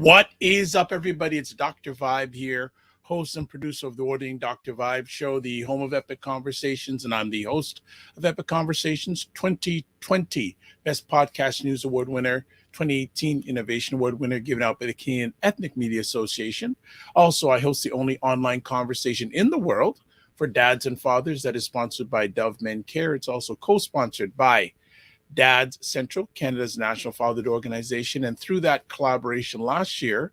What is up, everybody? It's Dr. Vibe here, host and producer of the Ordering Dr. Vibe show, the home of Epic Conversations, and I'm the host of Epic Conversations 2020 Best Podcast News Award winner, 2018 Innovation Award winner given out by the Canadian Ethnic Media Association. Also, I host the only online conversation in the world for dads and fathers that is sponsored by Dove Men Care. It's also co-sponsored by Dads Central, Canada's national fatherhood organization, and through that collaboration last year,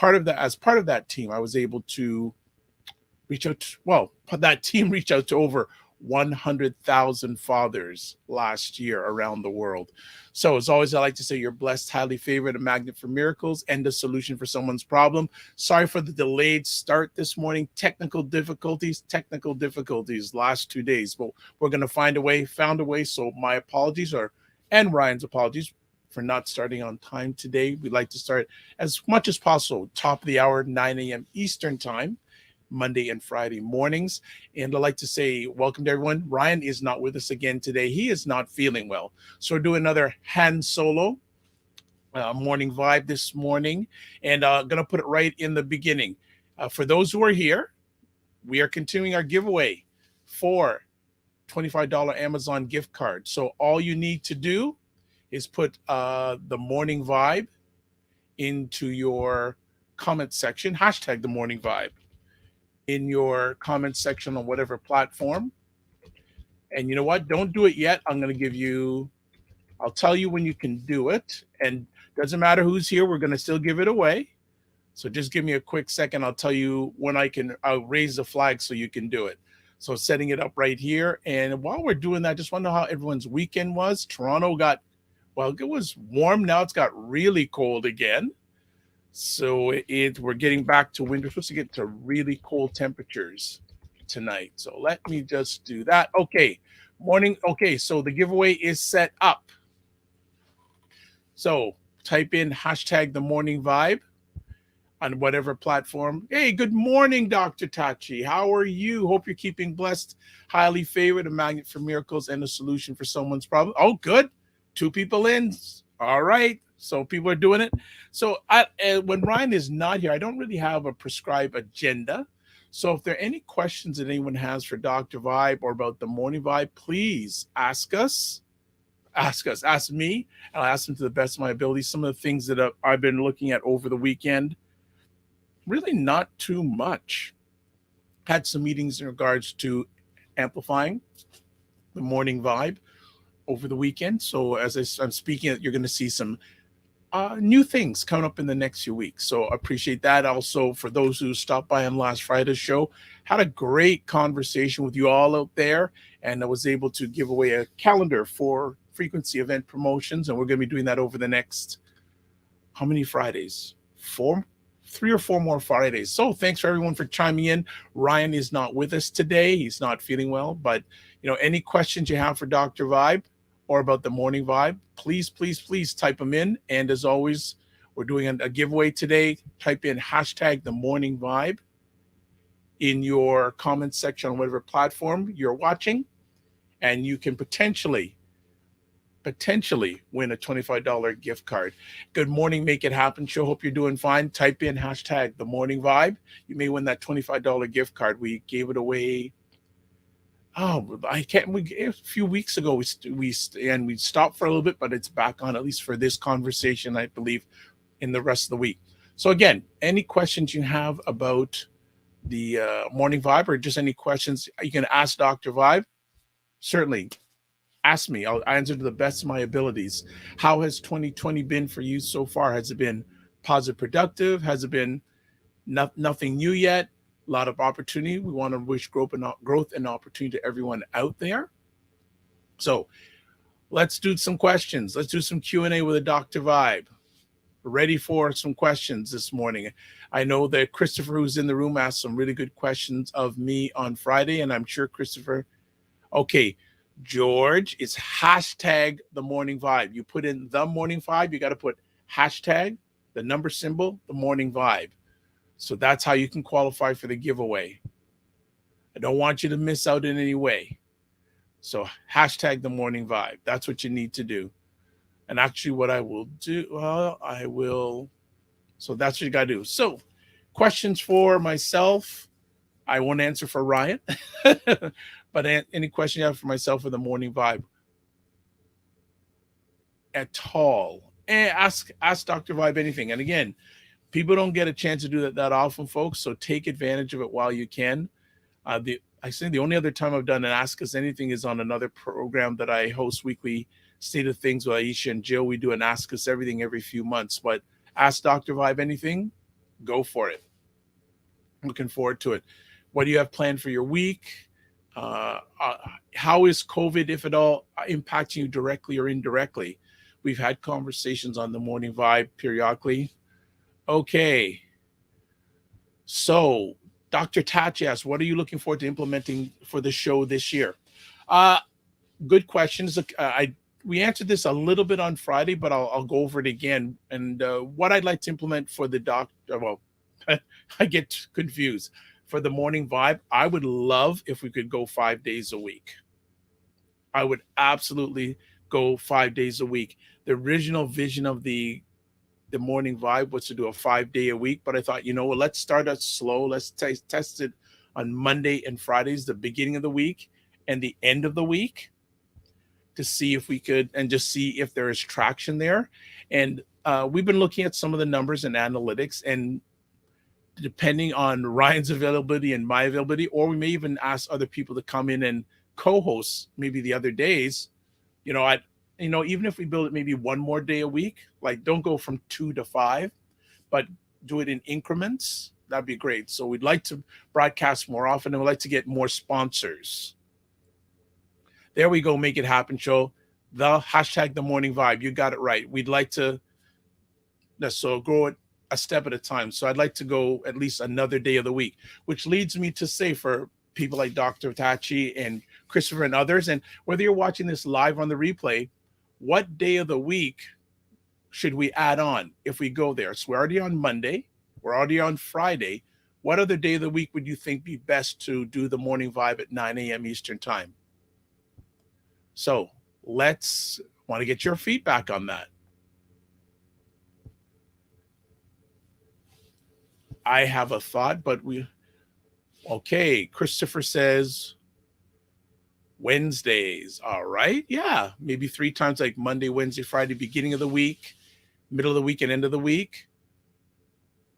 as part of that team, I was able to reach out to over 100,000 fathers last year around the world. So as always, I like to say you're blessed, highly favored, a magnet for miracles, and a solution for someone's problem. Sorry for the delayed start this morning. Technical difficulties last 2 days, but we're going to found a way. So my apologies, and Ryan's apologies for not starting on time today. We'd like to start as much as possible, top of the hour, 9 a.m. Eastern time, Monday and Friday mornings. And I'd like to say welcome to everyone. Ryan is not with us again today. He is not feeling well. So we're doing another hand solo morning vibe this morning. And I'm going to put it right in the beginning. For those who are here, we are continuing our giveaway for $25 Amazon gift card. So all you need to do is put the morning vibe into your comment section, hashtag the morning vibe in your comment section on whatever platform. And you know what? Don't do it yet. I'll tell you when you can do it. And doesn't matter who's here, we're going to still give it away. So just give me a quick second. I'll tell you when I'll raise the flag so you can do it. So setting it up right here. And while we're doing that, just want to know how everyone's weekend was. Toronto it was warm. Now it's got really cold again. So we're getting back to winter. We're supposed to get to really cold temperatures tonight. So let me just do that. Okay. Morning. Okay. So the giveaway is set up. So type in hashtag the morning vibe on whatever platform. Hey, good morning, Dr. Tachi. How are you? Hope you're keeping blessed, highly favored, a magnet for miracles, and a solution for someone's problem. Oh, good. 2 people in. All right. So people are doing it. So when Ryan is not here, I don't really have a prescribed agenda. So if there are any questions that anyone has for Dr. Vibe or about the morning vibe, please ask us. Ask me. And I'll ask them to the best of my ability. Some of the things that I've been looking at over the weekend, really not too much. Had some meetings in regards to amplifying the morning vibe over the weekend. So as I'm speaking, you're going to see some new things coming up in the next few weeks. So appreciate that. Also, for those who stopped by on last Friday's show, had a great conversation with you all out there. And I was able to give away a calendar for frequency event promotions. And we're going to be doing that over the next, how many Fridays? 3 or 4 more Fridays. So thanks for everyone for chiming in. Ryan is not with us today. He's not feeling well, but any questions you have for Dr. Vibe or about the morning vibe, please type them in. And as always, we're doing a giveaway today. Type in hashtag the morning vibe in your comment section on whatever platform you're watching, and you can potentially win a $25 gift card. Good morning, Make It Happen show. Hope you're doing fine. Type in hashtag the morning vibe. You may win that $25 gift card. We gave it away Oh, I can't. A few weeks ago, we stopped for a little bit, but it's back on at least for this conversation, I believe, in the rest of the week. So again, any questions you have about the morning vibe, or just any questions you can ask Dr. Vibe, certainly ask me. I'll answer to the best of my abilities. How has 2020 been for you so far? Has it been positive, productive? Has it been nothing new yet? A lot of opportunity. We want to wish growth and opportunity to everyone out there. So let's do some questions. Let's do some Q&A with a Dr. Vibe. We're ready for some questions this morning. I know that Christopher, who's in the room, asked some really good questions of me on Friday, and I'm sure Christopher. Okay, George, it's hashtag the morning vibe. You put in the morning vibe, you got to put hashtag, the number symbol, the morning vibe. So that's how you can qualify for the giveaway. I don't want you to miss out in any way. So hashtag the morning vibe. That's what you need to do. And actually what I will do, so that's what you got to do. So questions for myself, I won't answer for Ryan, but any question you have for myself with the morning vibe at all, ask Dr. Vibe anything. And again, people don't get a chance to do that often, folks. So take advantage of it while you can. I think the only other time I've done an Ask Us Anything is on another program that I host weekly, State of Things with Aisha and Jill. We do an Ask Us Everything every few months. But ask Dr. Vibe anything, go for it. I'm looking forward to it. What do you have planned for your week? How is COVID, if at all, impacting you directly or indirectly? We've had conversations on the morning vibe periodically. Okay. So Dr. Tachi asks, what are you looking forward to implementing for the show this year? Good questions. We answered this a little bit on Friday, but I'll go over it again. And what I'd like to implement for the doctor, well, I get confused. For the morning vibe, I would love if we could go 5 days a week. I would absolutely go 5 days a week. The original vision of the morning vibe was to do a 5 day a week, but I thought, let's start out slow. Let's test it on Monday and Fridays, the beginning of the week and the end of the week, to see if we could, and just see if there is traction there. And we've been looking at some of the numbers and analytics, and depending on Ryan's availability and my availability, or we may even ask other people to come in and co-host maybe the other days, even if we build it maybe one more day a week, like don't go from 2 to 5, but do it in increments. That'd be great. So we'd like to broadcast more often, and we'd like to get more sponsors. There we go. Make it happen show. The hashtag the morning vibe. You got it right. We'd like to, so go it a step at a time. So I'd like to go at least another day of the week, which leads me to say for people like Dr. Tachi and Christopher and others, and whether you're watching this live on the replay, what day of the week should we add on if we go there? So we're already on Monday. We're already on Friday. What other day of the week would you think be best to do the morning vibe at 9 a.m. Eastern time? So want to get your feedback on that. I have a thought, but okay. Christopher says Wednesdays. All right. Yeah. Maybe 3 times, like Monday, Wednesday, Friday, beginning of the week, middle of the week, and end of the week.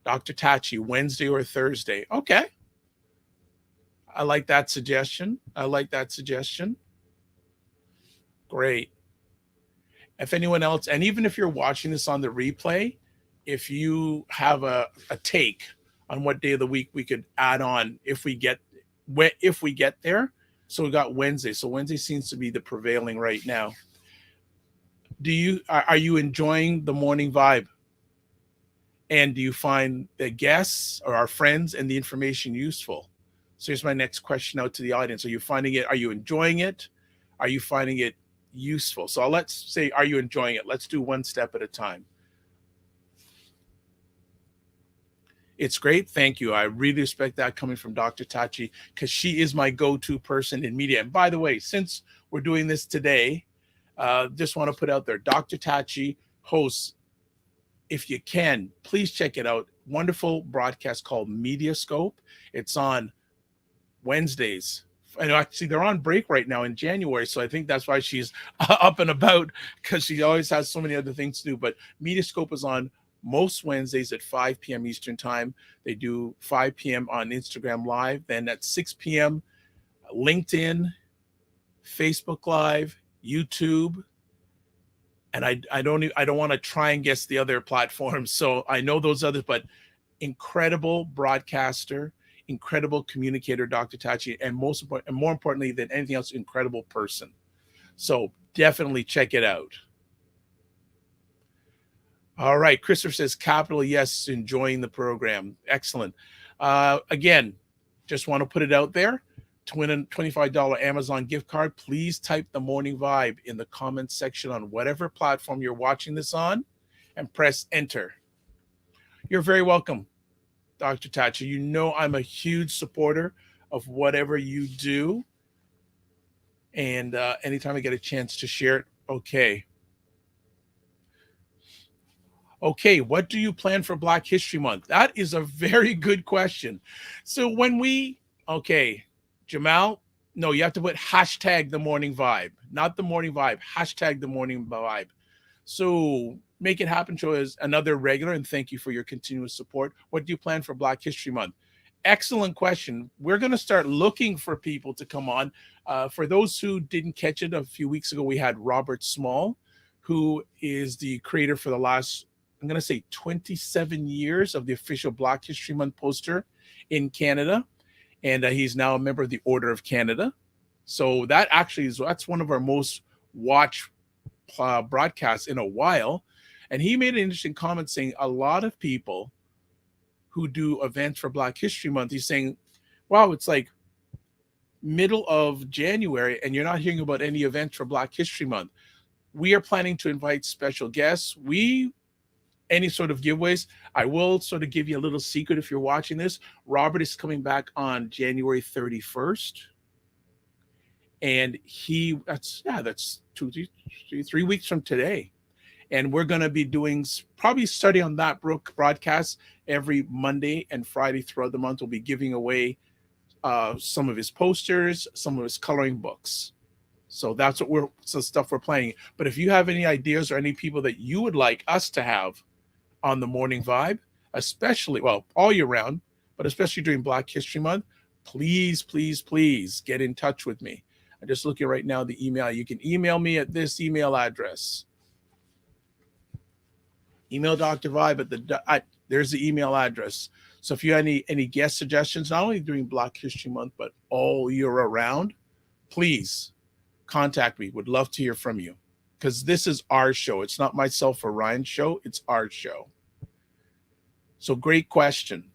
Dr. Tachi, Wednesday or Thursday. Okay. I like that suggestion. Great. If anyone else, and even if you're watching this on the replay, if you have a take on what day of the week we could add on if we get there. So we got Wednesday. So Wednesday seems to be the prevailing right now. Are you enjoying the morning vibe? And do you find the guests or our friends and the information useful? So here's my next question out to the audience. Are you enjoying it? Are you finding it useful? So let's say, are you enjoying it? Let's do one step at a time. It's great. Thank you. I really respect that coming from Dr. Tachi, because she is my go-to person in media. And by the way, since we're doing this today, just want to put out there, Dr. Tachi hosts, if you can, please check it out. Wonderful broadcast called Mediascope. It's on Wednesdays, I know actually they're on break right now in January, so I think that's why she's up and about, because she always has so many other things to do. But Metascope is on most Wednesdays at 5 p.m. Eastern time. They do 5 p.m. on Instagram Live. Then at 6 p.m., LinkedIn, Facebook Live, YouTube, and I don't want to try and guess the other platforms. So I know those others, but incredible broadcaster, incredible communicator, Dr. Tachi, and more importantly than anything else, incredible person. So definitely check it out. All right, Christopher says capital yes, enjoying the program. Excellent. Again, just want to put it out there. To win a $25 Amazon gift card, please type the morning vibe in the comments section on whatever platform you're watching this on and press enter. You're very welcome, Dr. Tachi. You know I'm a huge supporter of whatever you do. And anytime I get a chance to share it, okay. Okay, what do you plan for Black History Month? That is a very good question. So okay, Jamal, no, you have to put hashtag the morning vibe, not the morning vibe, hashtag the morning vibe. So Make It Happen show is another regular, and thank you for your continuous support. What do you plan for Black History Month? Excellent question. We're going to start looking for people to come on. For those who didn't catch it, a few weeks ago, we had Robert Small, who is the creator for the last, I'm going to say 27 years of the official Black History Month poster in Canada. And he's now a member of the Order of Canada. So that's one of our most watched broadcasts in a while. And he made an interesting comment saying a lot of people who do events for Black History Month, he's saying, wow, it's like middle of January and you're not hearing about any events for Black History Month. We are planning to invite special guests. Any sort of giveaways. I will sort of give you a little secret if you're watching this. Robert is coming back on January 31st. And that's 3 weeks from today. And we're going to be doing, probably starting on that broadcast every Monday and Friday throughout the month. We'll be giving away some of his posters, some of his coloring books. So that's some stuff we're planning. But if you have any ideas or any people that you would like us to have on the morning vibe, especially, well, all year round, but especially during Black History Month, please, please, please get in touch with me. I'm just looking right now the email. You can email me at this email address. Email Dr. Vibe there's the email address. So if you have any guest suggestions, not only during Black History Month, but all year around, please contact me. Would love to hear from you, because this is our show. It's not myself or Ryan's show. It's our show. So great question,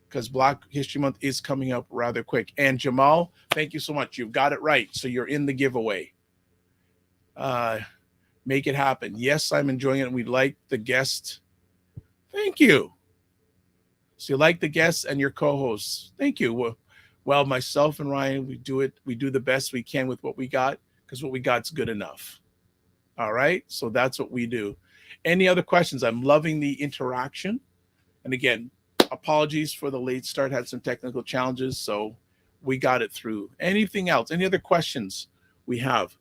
because Black History Month is coming up rather quick. And Jamal, thank you so much. You've got it right. So you're in the giveaway. Make it happen. Yes, I'm enjoying it. And we like the guest. Thank you. So you like the guests and your co-hosts. Thank you. Well, myself and Ryan, we do the best we can with what we got, because what we got's good enough. All right. So that's what we do. Any other questions? I'm loving the interaction. And again, apologies for the late start. Had some technical challenges, so we got it through. Anything else? Any other questions we have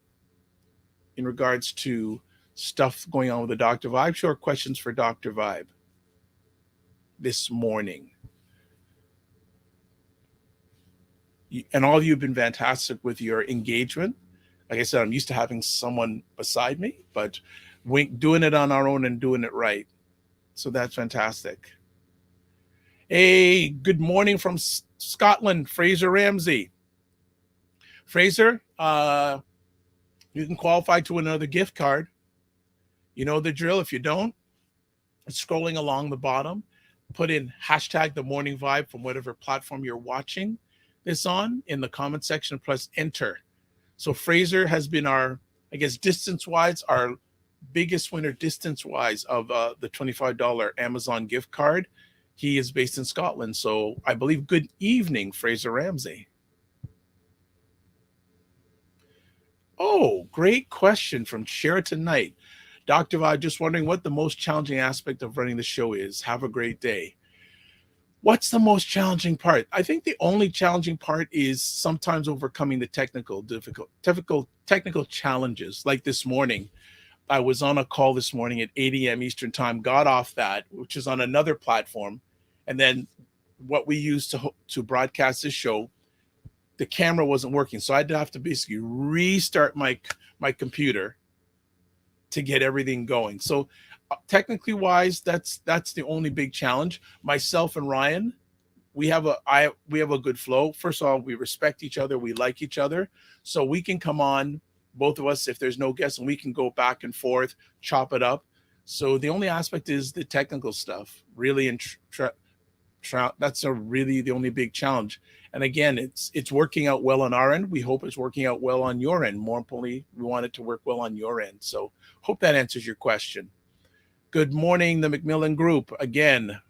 in regards to stuff going on with the Dr. Vibe show, or questions for Dr. Vibe this morning? And all of you have been fantastic with your engagement. Like I said, I'm used to having someone beside me, but doing it on our own and doing it right. So that's fantastic. Hey, good morning from Scotland, Fraser Ramsey. Fraser, you can qualify to another gift card. You know the drill. If you don't, scrolling along the bottom, put in hashtag the morning vibe from whatever platform you're watching this on in the comment section, press enter. So Fraser has been our, I guess, distance-wise, our biggest winner distance-wise of the $25 Amazon gift card. He is based in Scotland. So I believe good evening, Fraser Ramsey. Oh, great question from Sheraton Knight. Dr. Vibe, just wondering what the most challenging aspect of running the show is. Have a great day. What's the most challenging part? I think the only challenging part is sometimes overcoming the difficult technical challenges. Like this morning, I was on a call this morning at 8 a.m. Eastern time, got off that, which is on another platform, and then what we use to broadcast this show, the camera wasn't working, so I'd have to basically restart my computer to get everything going. So technically wise, that's the only big challenge. Myself and Ryan, we have a good flow. First of all, we respect each other, we like each other, so we can come on, both of us, if there's no guests, and we can go back and forth, chop it up. So the only aspect is the technical stuff, really, and that's a really the only big challenge. And again, it's working out well on our end. We hope it's working out well on your end. More importantly, we want it to work well on your end. So hope that answers your question. Good morning, the McMillan Group. Again,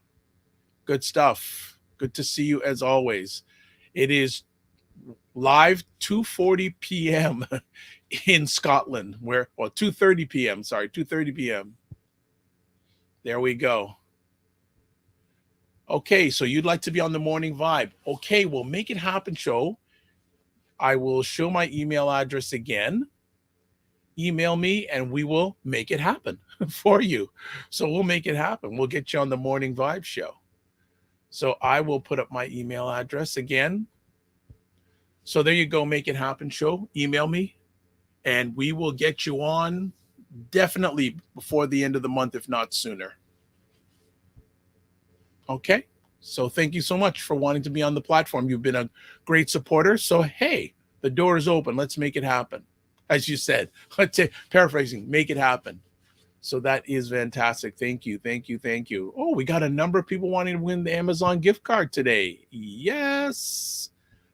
good stuff. Good to see you as always. It is live 2:40 p.m. in Scotland, where, well, 2:30 p.m. Sorry, 2:30 p.m. There we go. Okay, so you'd like to be on the morning vibe. Okay, we'll make it happen show. I will show my email address again. Email me and we will make it happen for you. So we'll make it happen. We'll get you on the morning vibe show. So I will put up my email address again. So there you go, make it happen show. Email me and we will get you on definitely before the end of the month, if not sooner. Okay. So thank you so much for wanting to be on the platform. You've been a great supporter. So, hey, the door is open. Let's make it happen. As you said, let's say, paraphrasing, make it happen. So that is fantastic. Thank you. Thank you. Thank you. Oh, we got a number of people wanting to win the Amazon gift card today. Yes.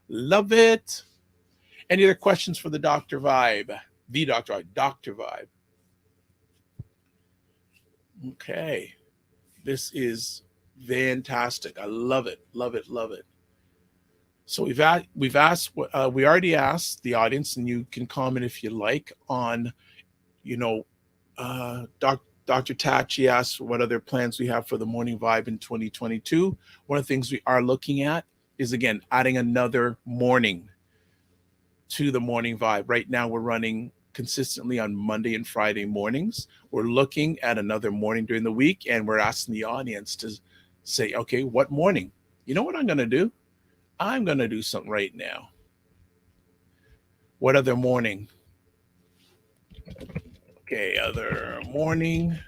Love it. Any other questions for the Dr. Vibe? The Dr. Vibe. Dr. Vibe. Okay. This is fantastic. I love it. Love it. Love it. So we already asked the audience, and you can comment if you like on, Dr. Tachi asked what other plans we have for the morning vibe in 2022. One of the things we are looking at is, again, adding another morning to the morning vibe. Right now we're running consistently on Monday and Friday mornings. We're looking at another morning during the week, and we're asking the audience to say, okay, what morning? You know what I'm going to do? I'm going to do something right now. What other morning? Okay, other morning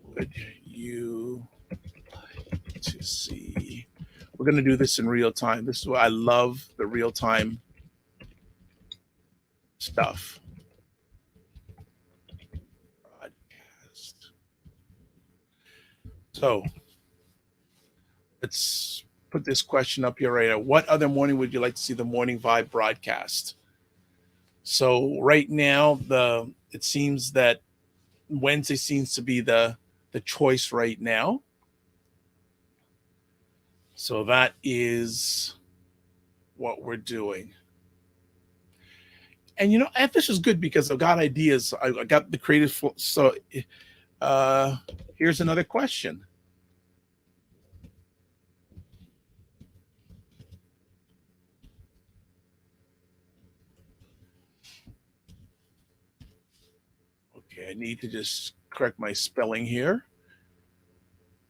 would you like to see? We're going to do this in real time. This is why I love the real time stuff. Broadcast. So let's put this question up here right now. What other morning would you like to see the morning vibe broadcast? So right now, it seems that Wednesday seems to be the choice right now. So that is what we're doing. And this is good because I've got ideas. I got the creative. So here's another question. Okay, I need to just correct my spelling here.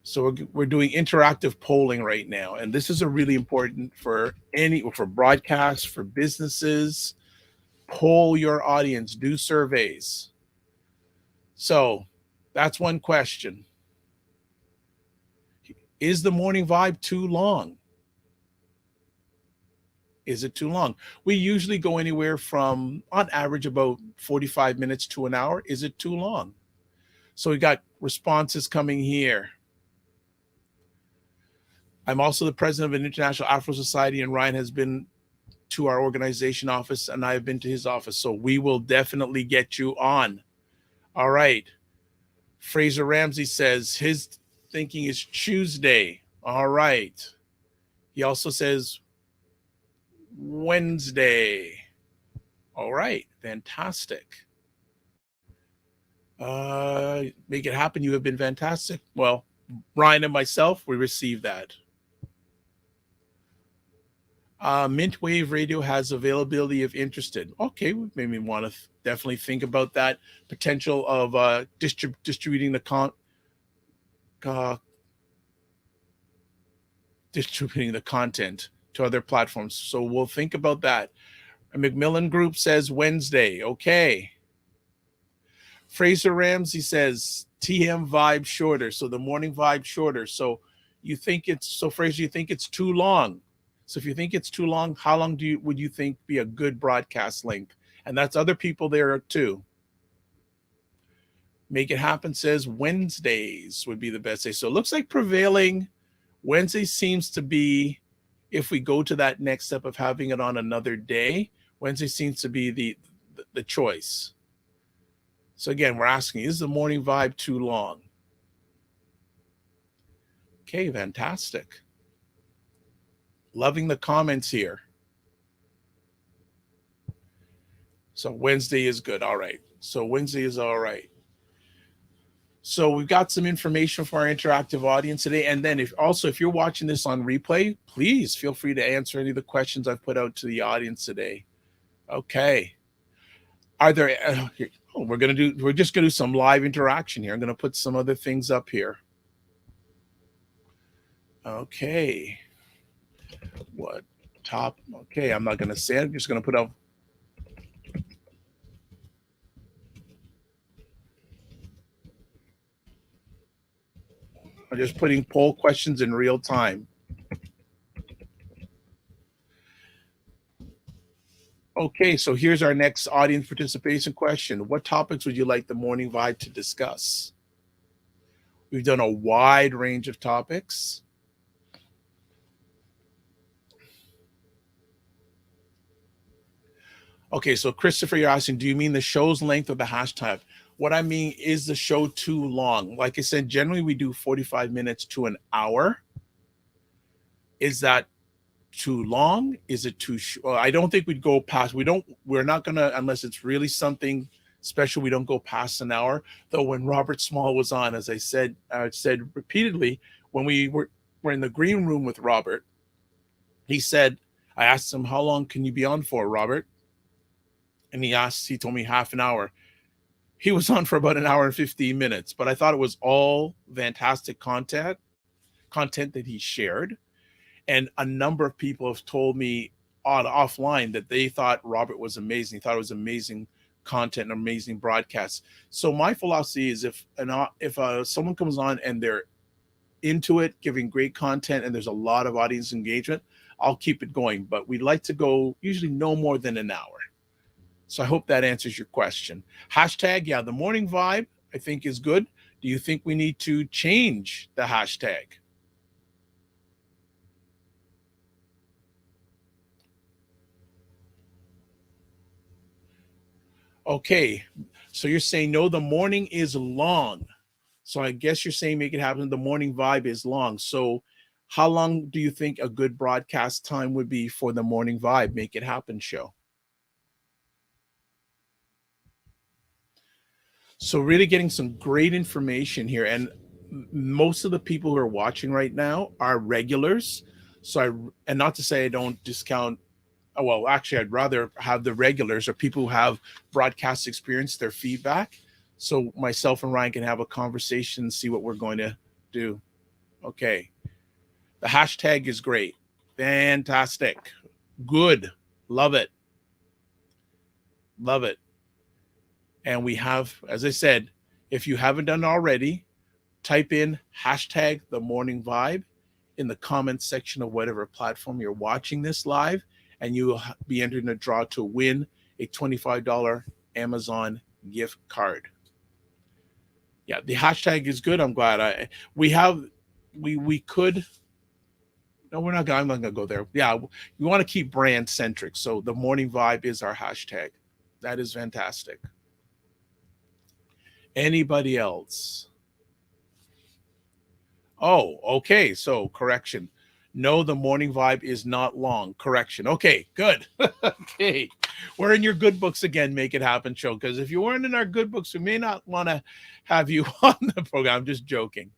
So we're doing interactive polling right now, and this is a really important for broadcasts, for businesses. Poll your audience, do surveys. So that's one question. Is the morning vibe too long? Is it too long? We usually go anywhere from, on average, about 45 minutes to an hour. Is it too long? So we got responses coming here. I'm also the president of an international Afro Society, and Ryan has been to our organization office, and I have been to his office. So we will definitely get you on. All right. Fraser Ramsey says his thinking is Tuesday. All right. He also says Wednesday. All right. Fantastic. Make it happen. You have been fantastic. Well, Ryan and myself, we received that. Mint Wave Radio has availability if interested. Okay, we maybe want to definitely think about that potential of distributing the uh, distributing the content to other platforms. So we'll think about that. A Macmillan Group says Wednesday. Okay. Fraser Ramsey says TM vibe shorter. So the morning vibe shorter. So Fraser, you think it's too long. So if you think it's too long, how long would you think be a good broadcast length? And that's other people there too. Make It Happen says Wednesdays would be the best day. So it looks like prevailing Wednesday seems to be, if we go to that next step of having it on another day, Wednesday seems to be the choice. So again, we're asking, is the morning vibe too long? Okay, fantastic. Loving the comments here. So Wednesday is good. All right. So Wednesday is all right. So we've got some information for our interactive audience today. And then if you're watching this on replay, please feel free to answer any of the questions I've put out to the audience today. Okay. Are there, we're just going to do some live interaction here. I'm going to put some other things up here. Okay. What top? Okay. I'm not going to say it. I'm just going to put up. I'm just putting poll questions in real time. Okay, so here's our next audience participation question. What topics would you like the morning vibe to discuss? We've done a wide range of topics. Okay, so Christopher, you're asking, do you mean the show's length or the hashtag? What I mean is the show too long. Like I said, generally we do 45 minutes to an hour. Is that too long? Is it too short? Well, I don't think we'd go past. We're not gonna, unless it's really something special, we don't go past an hour. Though when Robert Small was on, as I said repeatedly, when we were in the green room with Robert, he said, I asked him, how long can you be on for, Robert? And he told me half an hour. He was on for about an hour and 15 minutes, but I thought it was all fantastic content that he shared. And a number of people have told me offline that they thought Robert was amazing. They thought it was amazing content, and amazing broadcasts. So my philosophy is if someone comes on and they're into it, giving great content, and there's a lot of audience engagement, I'll keep it going. But we'd like to go usually no more than an hour. So I hope that answers your question. Hashtag, yeah, the morning vibe, I think, is good. Do you think we need to change the hashtag? Okay, so you're saying, no, the morning is long. So I guess you're saying Make It Happen, the morning vibe is long. So how long do you think a good broadcast time would be for the morning vibe, Make It Happen show? So really getting some great information here. And most of the people who are watching right now are regulars. And not to say I don't discount, well, actually, I'd rather have the regulars or people who have broadcast experience, their feedback. So myself and Ryan can have a conversation and see what we're going to do. Okay. The hashtag is great. Fantastic. Good. Love it. Love it. And we have, as I said, if you haven't done it already, type in hashtag the morning vibe in the comments section of whatever platform you're watching this live, and you will be entered in a draw to win a $25 Amazon gift card. Yeah, the hashtag is good. I'm glad we could. No, we're not. I'm not gonna go there. Yeah, we want to keep brand centric. So the morning vibe is our hashtag. That is fantastic. Anybody else? Oh, okay. So correction. No, the morning vibe is not long. Correction. Okay, good. Okay. We're in your good books again, Make It Happen show. Because if you weren't in our good books, we may not want to have you on the program. I'm just joking.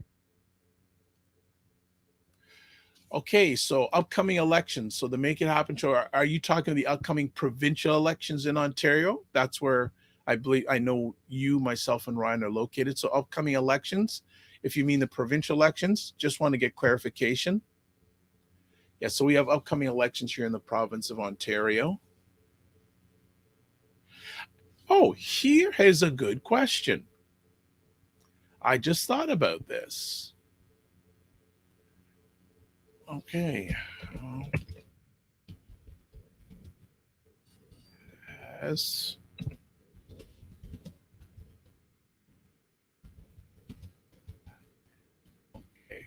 Okay, so upcoming elections. So the Make It Happen show, are you talking the upcoming provincial elections in Ontario? That's where I believe I know you, myself, and Ryan are located. So upcoming elections, if you mean the provincial elections, just want to get clarification. Yeah, so we have upcoming elections here in the province of Ontario. Oh, here is a good question. I just thought about this. Okay. Yes. Okay.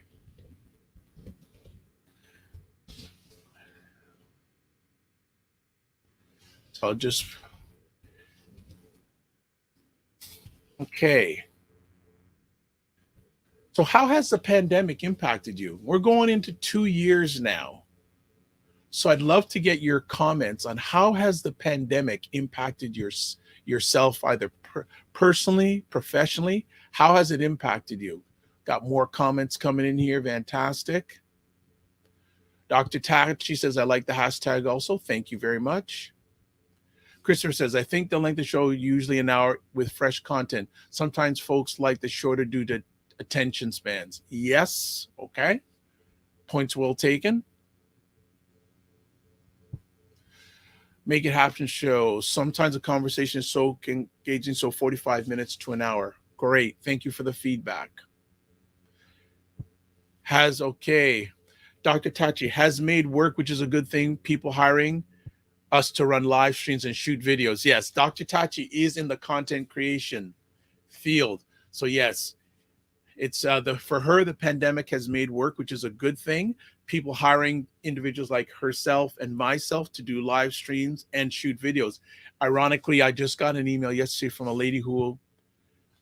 So I'll just okay. So how has the pandemic impacted you? We're going into 2 years now. So I'd love to get your comments on how has the pandemic impacted yourself either personally, professionally? How has it impacted you? Got more comments coming in here. Fantastic. Dr. Tachi says, I like the hashtag also. Thank you very much. Christopher says, I think the length of the show usually an hour with fresh content. Sometimes folks like the shorter due to attention spans. Yes. Okay. Points well taken. Make It Happen show. Sometimes the conversation is so engaging, so 45 minutes to an hour. Great. Thank you for the feedback. Has okay. Dr. Tachi has made work, which is a good thing. People hiring us to run live streams and shoot videos. Yes, Dr. Tachi is in the content creation field. So yes, it's the for her the pandemic has made work, which is a good thing. People hiring individuals like herself and myself to do live streams and shoot videos. Ironically, I just got an email yesterday from a lady who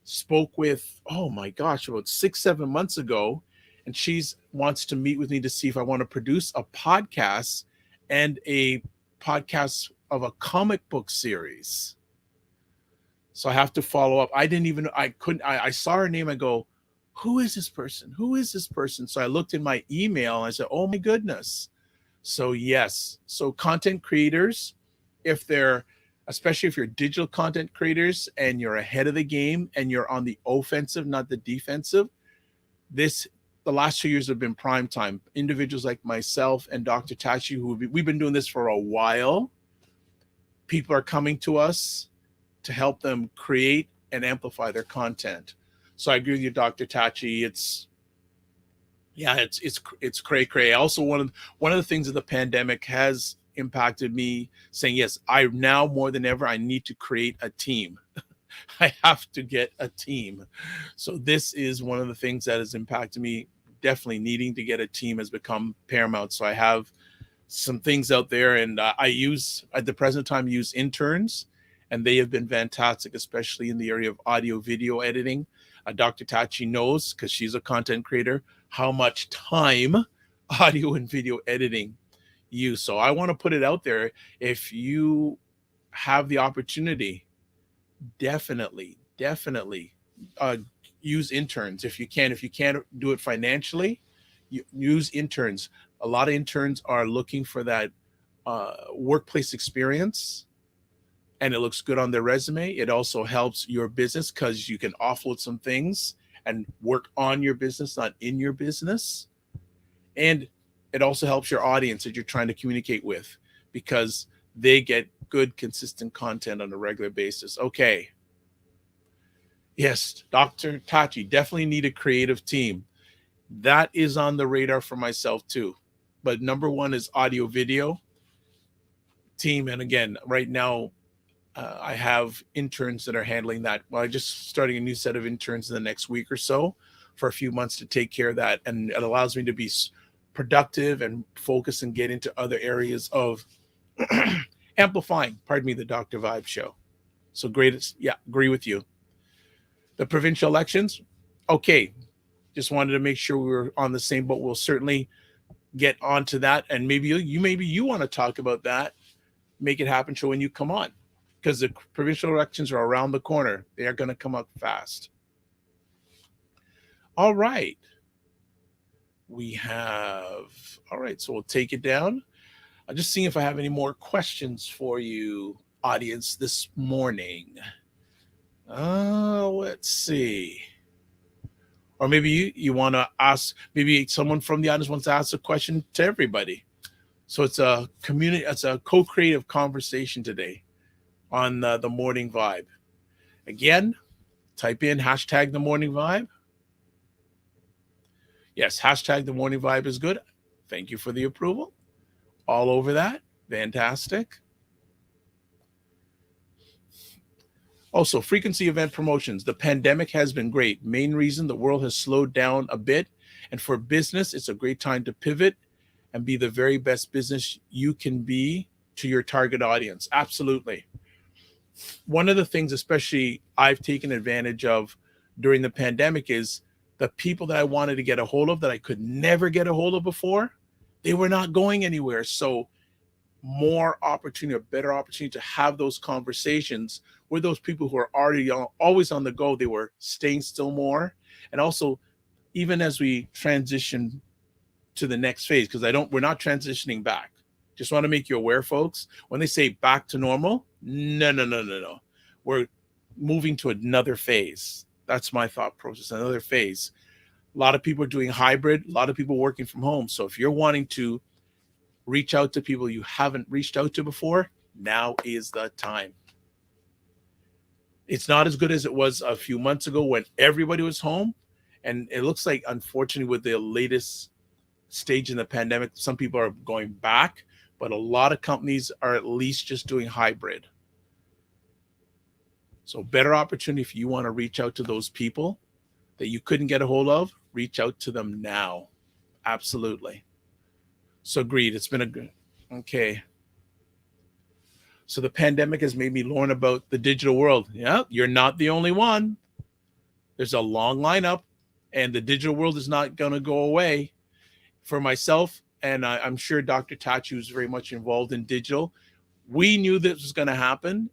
spoke with, oh my gosh, about 6-7 months ago, and she's wants to meet with me to see if I want to produce a podcast and a podcast of a comic book series. So I have to follow up. I didn't even I couldn't I saw her name. I go, who is this person? Who is this person? So I looked in my email and I said, oh my goodness. So yes. So content creators, if they're especially if you're digital content creators and you're ahead of the game and you're on the offensive, not the defensive, this the last 2 years have been prime time. Individuals like myself and Dr. Tachi, we've been doing this for a while. People are coming to us to help them create and amplify their content. So I agree with you, Dr. Tachi. It's cray cray. Also, one of the things that the pandemic has impacted me, saying yes, I now more than ever I need to create a team. I have to get a team. So this is one of the things that has impacted me. Definitely needing to get a team has become paramount. So I have some things out there, and I use at the present time use interns, and they have been fantastic, especially in the area of audio video editing. Dr. Tachi knows because she's a content creator how much time audio and video editing use. So I want to put it out there. If you have the opportunity, definitely uh, use interns if you can. If you can't do it financially, use interns. A lot of interns are looking for that workplace experience, and it looks good on their resume. It also helps your business because you can offload some things and work on your business, not in your business. And it also helps your audience that you're trying to communicate with because they get good, consistent content on a regular basis. Okay. Yes, Dr. Tachi, definitely need a creative team. That is on the radar for myself too. But number one is audio video team. And again, right now, I have interns that are handling that. Well, I just starting a new set of interns in the next week or so for a few months to take care of that. And it allows me to be productive and focus and get into other areas of amplifying, pardon me, the Dr. Vibe show. So great. Yeah, agree with you. The provincial elections. Okay. Just wanted to make sure we were on the same boat. We'll certainly get onto that. And maybe you want to talk about that. Make It Happen show when you come on, because the provincial elections are around the corner. They are going to come up fast. All right. we have, all right, so we'll take it down. I'm just seeing if I have any more questions for you, audience, this morning. Let's see. Or maybe you want to ask, maybe someone from the audience wants to ask a question to everybody. So it's a community, it's a co-creative conversation today on the morning vibe. Again, type in hashtag the morning vibe. Yes, hashtag the morning vibe is good. Thank you for the approval. All over that. Fantastic. Also, frequency event promotions. The pandemic has been great. Main reason the world has slowed down a bit. And for business, it's a great time to pivot and be the very best business you can be to your target audience. Absolutely. One of the things, especially I've taken advantage of during the pandemic, is the people that I wanted to get a hold of that I could never get a hold of before, they were not going anywhere. So more opportunity, a better opportunity to have those conversations with those people who are already always on the go. They were staying still more. And also, even as we transition to the next phase, because we're not transitioning back. Just want to make you aware, folks, when they say back to normal, no. We're moving to another phase. That's my thought process, another phase. A lot of people are doing hybrid, a lot of people working from home. So if you're wanting to reach out to people you haven't reached out to before, now is the time. It's not as good as it was a few months ago when everybody was home. And it looks like, unfortunately, with the latest stage in the pandemic, some people are going back, but a lot of companies are at least just doing hybrid. So better opportunity if you want to reach out to those people that you couldn't get a hold of, reach out to them now. Absolutely. So agreed. It's been a good, okay. So the pandemic has made me learn about the digital world. Yeah, you're not the only one. There's a long lineup, and the digital world is not going to go away. For myself, and I'm sure Dr. Tachu is very much involved in digital, we knew this was going to happen,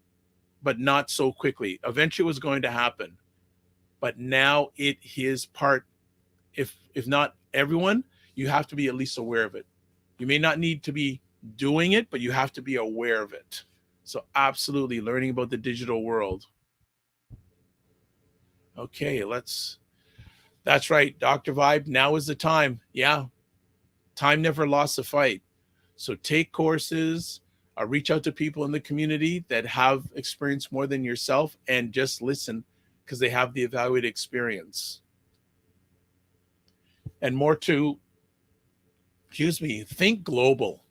but not so quickly. Eventually it was going to happen. But now it is part, if not everyone, you have to be at least aware of it. You may not need to be doing it, but you have to be aware of it. So absolutely learning about the digital world. Okay, that's right, Dr. Vibe, now is the time. Yeah, time never lost a fight. So take courses, reach out to people in the community that have experienced more than yourself, and just listen because they have the evaluated experience. And more to, think global.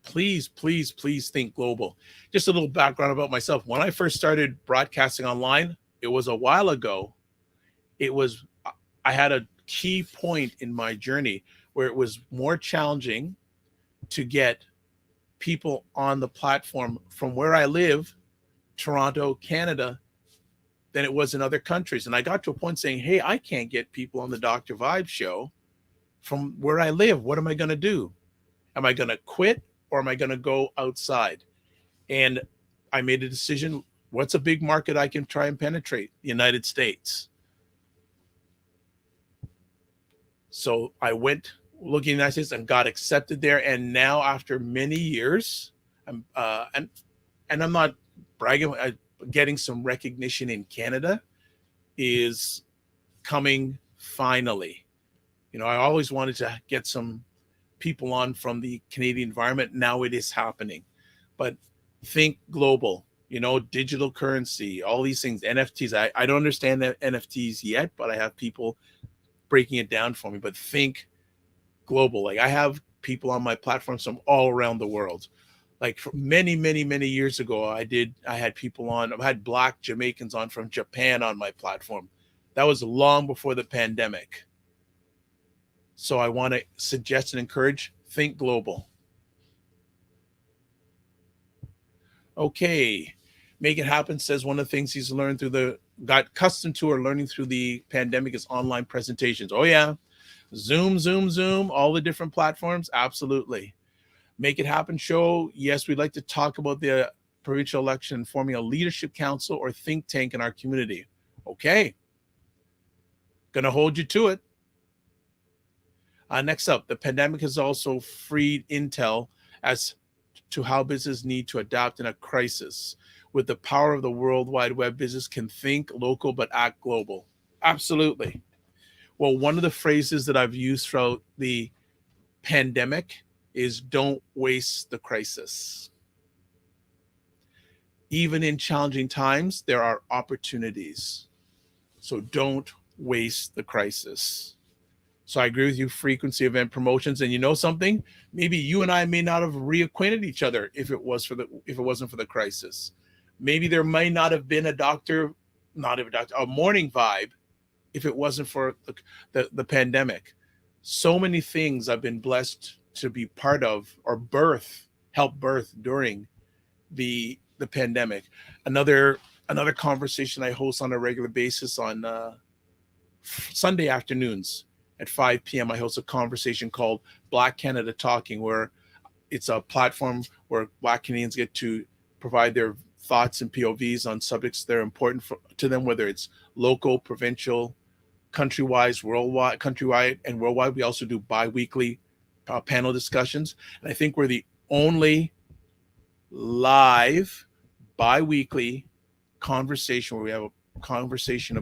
Please think global. Just a little background about myself. When I first started broadcasting online, it was a while ago. I had a key point in my journey where it was more challenging to get people on the platform from where I live, Toronto, Canada, than it was in other countries. And I got to a point saying, hey, I can't get people on the Dr. Vibe show from where I live. What am I going to do? Am I going to quit or am I going to go outside? And I made a decision. What's a big market I can try and penetrate? The United States. So I went looking at the United States and got accepted there. And now after many years, and I'm not bragging, getting some recognition in Canada is coming finally. I always wanted to get some people on from the Canadian environment. Now it is happening. But think global, digital currency, all these things, NFTs. I don't understand the NFTs yet, but I have people breaking it down for me. But think global. Like I have people on my platforms from all around the world. Like many years ago, I had people on. I had Black Jamaicans on from Japan on my platform. That was long before the pandemic. So I want to suggest and encourage, think global. Okay. Make It Happen says one of the things he's learned got accustomed to or learning through the pandemic is online presentations. Oh yeah. Zoom, all the different platforms. Absolutely. Make It Happen show. Yes, we'd like to talk about the provincial election, forming a leadership council or think tank in our community. Okay. Gonna hold you to it. Next up, the pandemic has also freed intel as to how business need to adapt in a crisis. With the power of the World Wide Web, business can think local but act global. Absolutely. Well, one of the phrases that I've used throughout the pandemic is don't waste the crisis. Even in challenging times, there are opportunities. So don't waste the crisis. So I agree with you, frequency event promotions. And you know something? Maybe you and I may not have reacquainted each other if it wasn't for the crisis. Maybe there might not have been a morning vibe if it wasn't for the pandemic. So many things I've been blessed to be part of or help birth during the pandemic. Another conversation I host on a regular basis on Sunday afternoons at 5 p.m. I host a conversation called Black Canada Talking, where it's a platform where Black Canadians get to provide their thoughts and POVs on subjects that are important to them, whether it's local, provincial, countrywide, and worldwide. We also do bi-weekly panel discussions. And I think we're the only live bi-weekly conversation where we have a conversation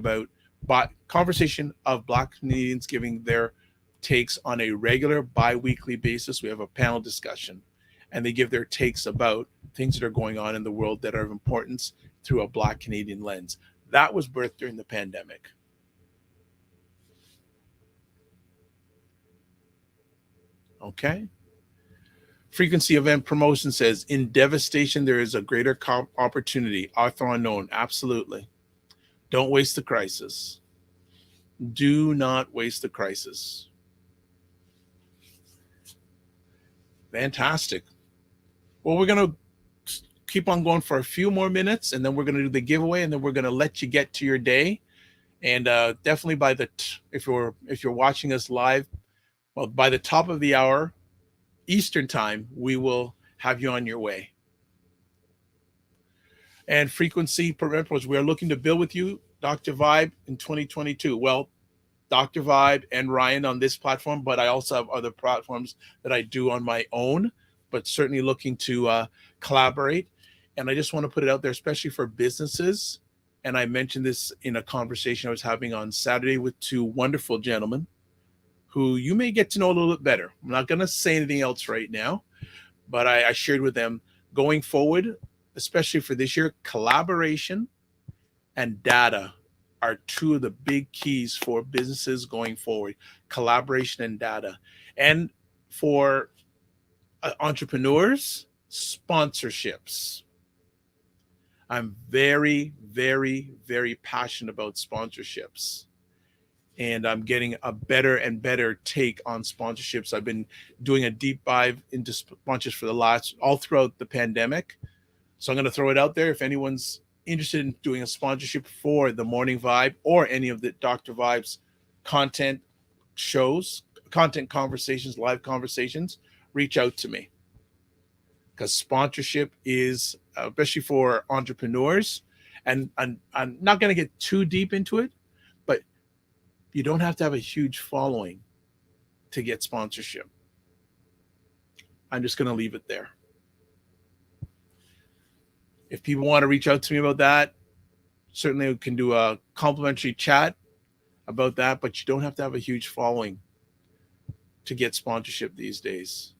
of Black Canadians giving their takes on a regular bi-weekly basis. We have a panel discussion and they give their takes about things that are going on in the world that are of importance through a Black Canadian lens. That was birthed during the pandemic. Okay. Frequency event promotion says, in devastation, there is a greater opportunity. Author unknown. Absolutely. Don't waste the crisis. Do not waste the crisis. Fantastic. Well, we're going to keep on going for a few more minutes, and then we're going to do the giveaway, and then we're going to let you get to your day. And definitely if you're watching us live, well, by the top of the hour, Eastern time, we will have you on your way. And frequency parameters, we are looking to build with you, Dr. Vibe, in 2022. Well, Dr. Vibe and Ryan on this platform, but I also have other platforms that I do on my own, but certainly looking to collaborate. And I just want to put it out there, especially for businesses. And I mentioned this in a conversation I was having on Saturday with two wonderful gentlemen who you may get to know a little bit better. I'm not going to say anything else right now, but I shared with them going forward, especially for this year, collaboration and data are two of the big keys for businesses going forward. Collaboration and data. And for entrepreneurs, sponsorships. I'm very, very, very passionate about sponsorships. And I'm getting a better and better take on sponsorships. I've been doing a deep dive into sponsorships all throughout the pandemic. So I'm going to throw it out there. If anyone's interested in doing a sponsorship for the Morning Vibe or any of the Dr. Vibe's content shows, content conversations, live conversations, reach out to me. Because sponsorship is, especially for entrepreneurs, and I'm not going to get too deep into it, but you don't have to have a huge following to get sponsorship. I'm just going to leave it there. If people want to reach out to me about that, certainly we can do a complimentary chat about that, but you don't have to have a huge following to get sponsorship these days.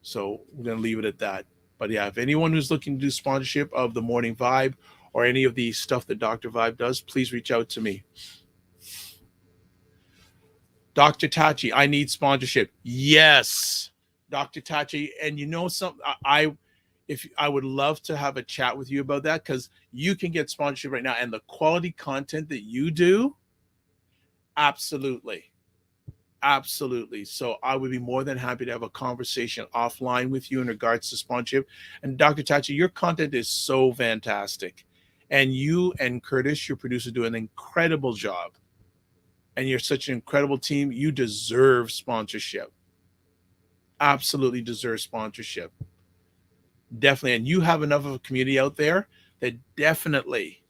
So we're going to leave it at that. But yeah, if anyone who's looking to do sponsorship of the Morning Vibe or any of the stuff that Dr. Vibe does, please reach out to me. Dr. Tachi, I need sponsorship. Yes, Dr. Tachi. And you know something, I would love to have a chat with you about that, because you can get sponsorship right now, and the quality content that you do, absolutely. So I would be more than happy to have a conversation offline with you in regards to sponsorship. And Dr. Tachi, your content is so fantastic. And you and Curtis, your producer, do an incredible job. And you're such an incredible team. You deserve sponsorship. Absolutely deserve sponsorship. Definitely. And you have enough of a community out there that definitely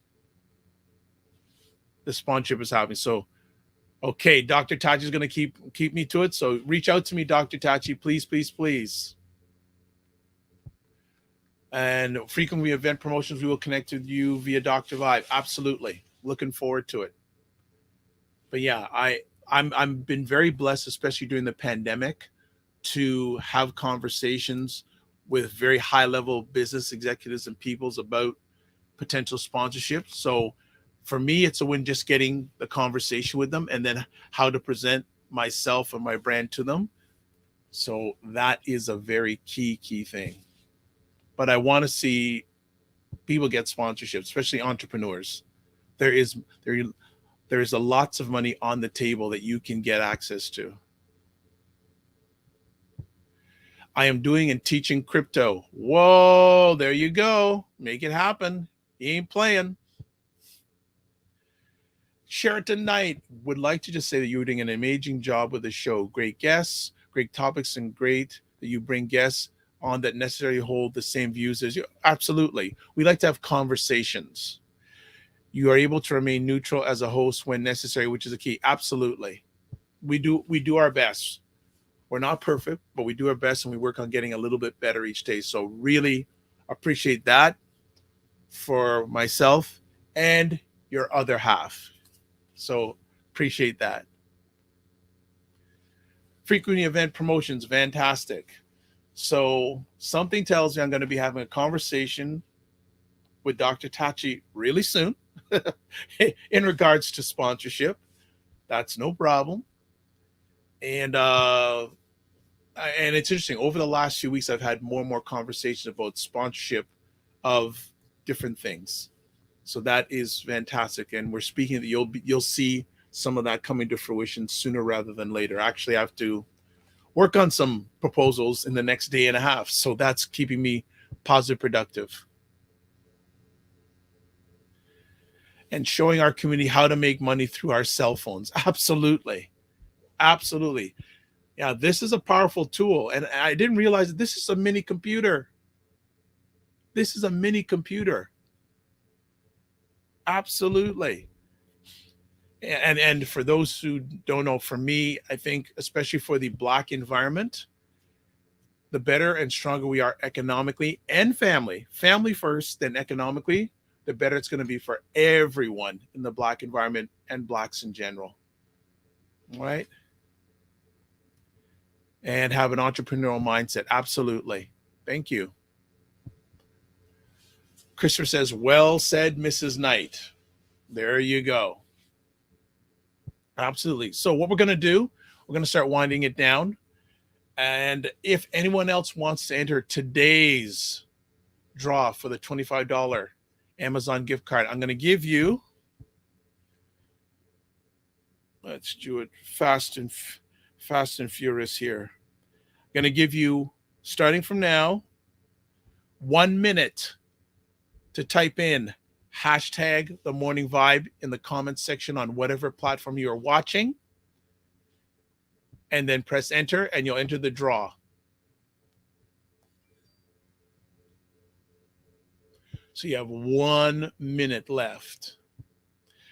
the sponsorship is happening. So Okay, Dr. Tachi is going to keep me to it. So reach out to me, Dr. Tachi, please, please, please. And frequently event promotions, we will connect with you via Dr. Vibe. Absolutely. Looking forward to it. But yeah, I'm been very blessed, especially during the pandemic, to have conversations with very high level business executives and peoples about potential sponsorship. So for me, it's a win just getting the conversation with them and then how to present myself and my brand to them. So that is a very key thing. But I want to see people get sponsorships, especially entrepreneurs. There is there there is a lots of money on the table that you can get access to. I am doing and teaching crypto. Whoa, there you go. Make it happen. He ain't playing. Sheraton Knight would like to just say that you're doing an amazing job with the show. Great guests, great topics, and great that you bring guests on that necessarily hold the same views as you. Absolutely. We like to have conversations. You are able to remain neutral as a host when necessary, which is a key. Absolutely. We do our best. We're not perfect, but we do our best and we work on getting a little bit better each day. So really appreciate that for myself and your other half. So appreciate that. Frequent event promotions, fantastic. So something tells me I'm going to be having a conversation with Dr. Tachi really soon in regards to sponsorship. That's no problem. And it's interesting. Over the last few weeks, I've had more and more conversations about sponsorship of different things. So that is fantastic, and we're speaking that you'll see some of that coming to fruition sooner rather than later. Actually, I have to work on some proposals in the next day and a half, so that's keeping me positive, productive, and showing our community how to make money through our cell phones. Absolutely, absolutely. Yeah, this is a powerful tool, and I didn't realize that this is a mini computer. This is a mini computer. Absolutely. And for those who don't know, for me, I think especially for the Black environment, the better and stronger we are economically and family first, then economically, the better it's going to be for everyone in the Black environment and Blacks in general. All right. And have an entrepreneurial mindset. Absolutely. Thank you. Christopher says, well said, Mrs. Knight. There you go. Absolutely. So what we're going to do, we're going to start winding it down. And if anyone else wants to enter today's draw for the $25 Amazon gift card, I'm going to give you, let's do it fast and furious here. I'm going to give you, starting from now, 1 minute to type in hashtag the morning vibe in the comments section on whatever platform you are watching, and then press enter and you'll enter the draw. So you have 1 minute left.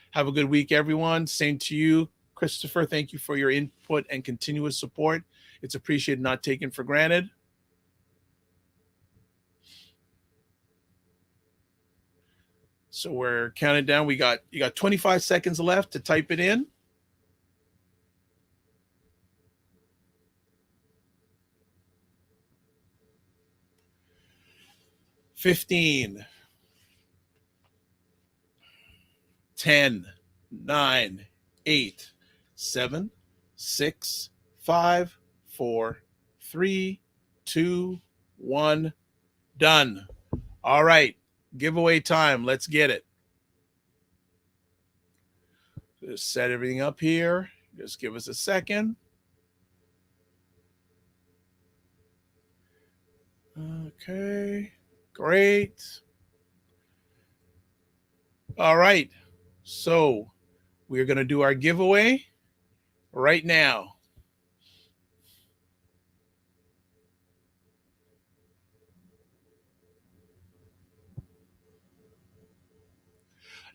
Have a good week, everyone. Same to you, Christopher. Thank you for your input and continuous support. It's appreciated, not taken for granted. So we're counting down. You got 25 seconds left to type it in. 15, 10, 9, 8, 7, 6, 5, 4, 3, 2, 1. Done. All right. Giveaway time. Let's get it. Just set everything up here. Just give us a second. Okay. Great. All right. So we're going to do our giveaway right now.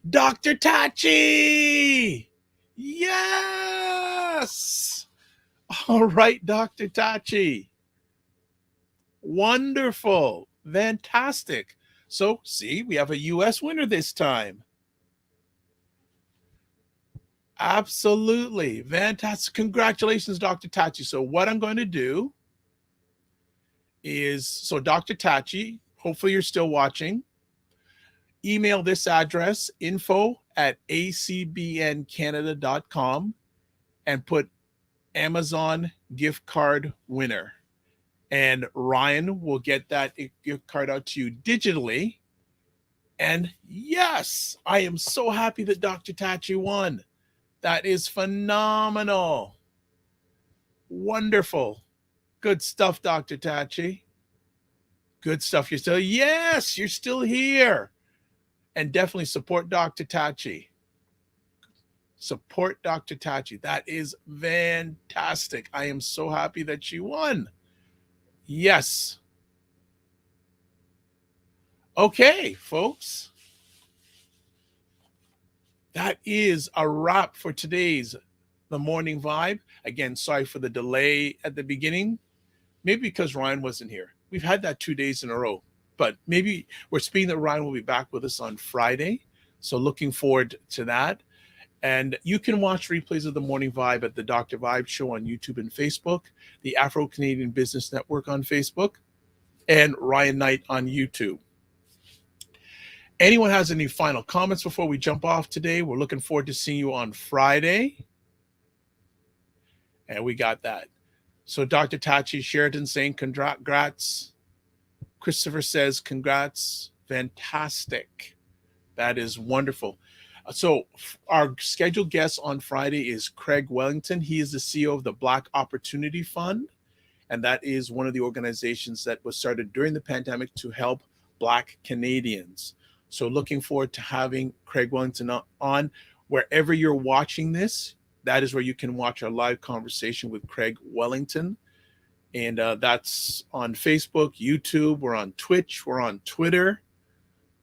Dr. Tachi! Yeah! Yes. All right, Dr. Tachi. Wonderful. Fantastic. So, see, we have a U.S. winner this time. Absolutely. Fantastic. Congratulations, Dr. Tachi. So, what I'm going to do is, so Dr. Tachi, hopefully you're still watching. Email this address, info@acbncanada.com, and put Amazon gift card winner. And Ryan will get that gift card out to you digitally. And yes, I am so happy that Dr. Tachi won. That is phenomenal. Wonderful. Good stuff, Dr. Tachi. Good stuff. Yes, you're still here. And definitely support Dr. Tachi. Support Dr. Tachi. That is fantastic. I am so happy that she won. Yes. Okay, folks. That is a wrap for today's The Morning Vibe. Again, sorry for the delay at the beginning. Maybe because Ryan wasn't here. We've had that 2 days in a row. But maybe we're speaking that Ryan will be back with us on Friday. So looking forward to that. And you can watch replays of The Morning Vibe at the Dr. Vibe Show on YouTube and Facebook, the Afro-Canadian Business Network on Facebook, and Ryan Knight on YouTube. Anyone has any final comments before we jump off today? We're looking forward to seeing you on Friday. And we got that. So Dr. Tachi Sheridan saying congrats. Christopher says congrats. Fantastic. That is wonderful. So our scheduled guest on Friday is Craig Wellington. He is the CEO of the Black Opportunity Fund. And that is one of the organizations that was started during the pandemic to help Black Canadians. So looking forward to having Craig Wellington on. Wherever you're watching this, that is where you can watch our live conversation with Craig Wellington. And that's on Facebook, YouTube, we're on Twitch, we're on Twitter.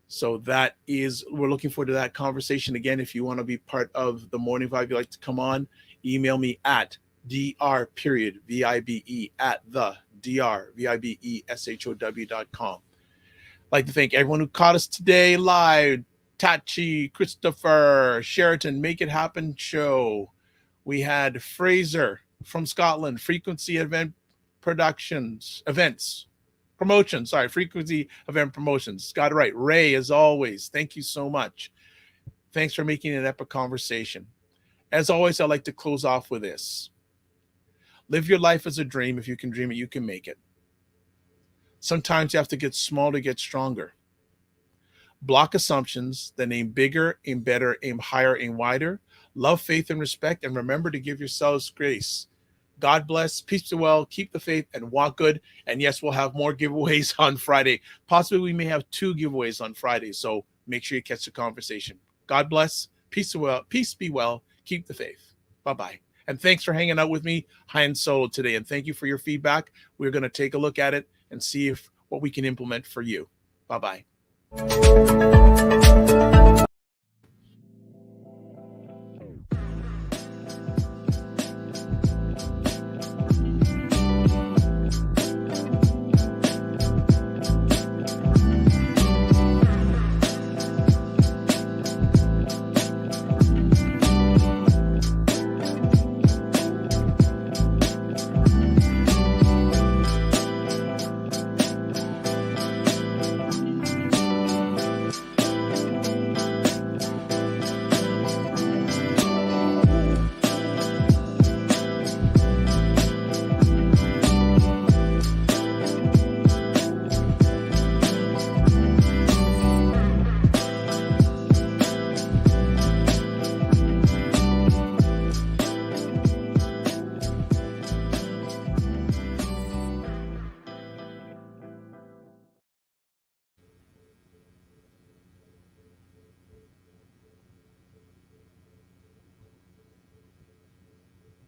So we're looking forward to that conversation. Again, if you want to be part of the Morning Vibe, you'd like to come on, email me at dr.vibe at the drvibeshow.com. I'd like to thank everyone who caught us today live. Tachi, Christopher, Sheraton, Make It Happen Show. We had Fraser from Scotland, Frequency Event Promotions. Frequency Event Promotions. Got it right. Ray, as always, thank you so much. Thanks for making it an epic conversation. As always, I'd like to close off with this. Live your life as a dream. If you can dream it, you can make it. Sometimes you have to get small to get stronger. Block assumptions, then aim bigger, aim better, aim higher, aim wider. Love, faith, and respect, and remember to give yourselves grace. God bless, peace be well, keep the faith, and walk good. And yes, we'll have more giveaways on Friday. Possibly we may have 2 giveaways on Friday, so make sure you catch the conversation. God bless, peace be well, keep the faith. Bye-bye. And thanks for hanging out with me, high and solo today. And thank you for your feedback. We're going to take a look at it and see what we can implement for you. Bye-bye.